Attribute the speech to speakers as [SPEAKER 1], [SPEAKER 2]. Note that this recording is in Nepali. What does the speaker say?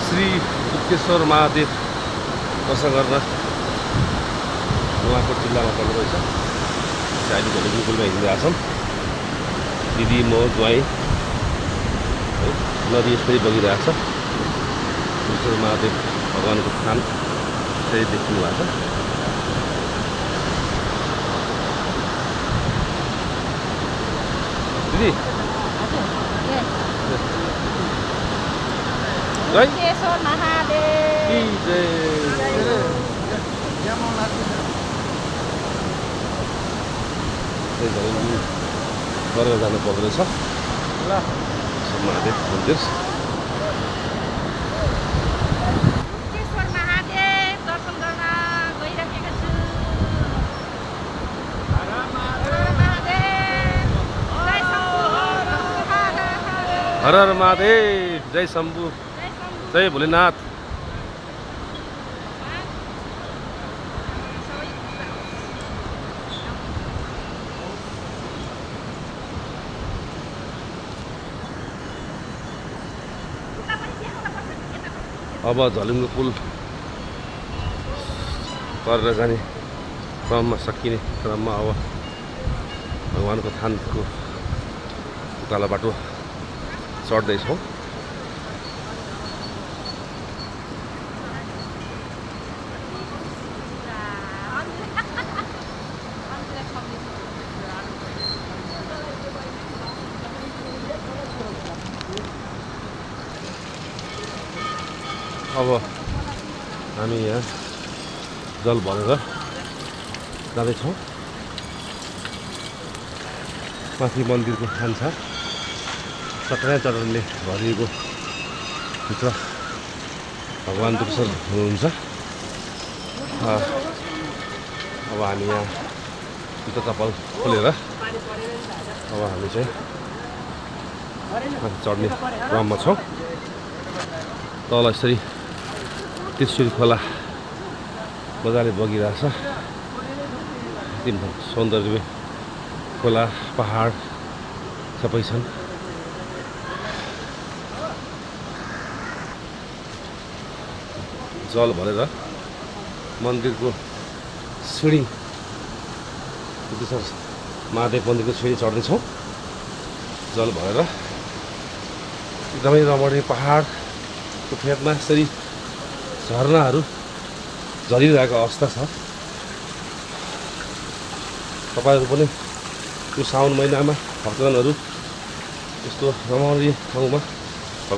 [SPEAKER 1] श्री गुप्तेश्वर महादेव दर्शन गर्न नुवाकोट जिल्लामा पर्दो रहेछ। अहिले भोलि गुगलमा हिँडिरहेको छौँ। दिदी म ज्वाइँ नदी यसरी बगिरहेको छ। गुप्तेश्वर महादेव भगवानको थान यसरी देखिनु भएको छ। दिदी
[SPEAKER 2] गुप्तेश्वर महादेव
[SPEAKER 1] गरेर जानु पर्दो रहेछ महादेव मन्दिर।
[SPEAKER 2] गुप्तेश्वर महादेव दर्शन गर्न गइरहेको छु। हर
[SPEAKER 1] हर महादेव, जय शम्भु, जय भोलेनाथ। अब झलुङ्गो पुल तरेर जाने क्रममा सकिने क्रममा अब भगवानको थानको उकालो बाटो चढ्दैछौँ। अब हामी यहाँ जल भरेर जाँदैछौँ। माथि मन्दिरको खान्छ चटना चटनले भरिएको भित्र भगवान् दर्शन हुनुहुन्छ। अब हामी यहाँ जुत्ता चप्पल खोलेर अब हामी चाहिँ माथि चढ्ने क्रममा छौँ। तल यसरी त्रिशुली खोला मजाले बगिरहेछ। सौन्दर्य खोला पहाड सबै छन्। जल भरेर मन्दिरको सिँढी गुप्तेश्वर महादेव मन्दिरको सिँढी चढ्दैछौँ। जल भरेर एकदमै रमणीय पहाडको फेदमा यसरी झरनाहरू झरिरहेको अवस्था छ। तपाईँहरू पनि यो साउन महिनामा भक्तजनहरू यस्तो रमणीय ठाउँमा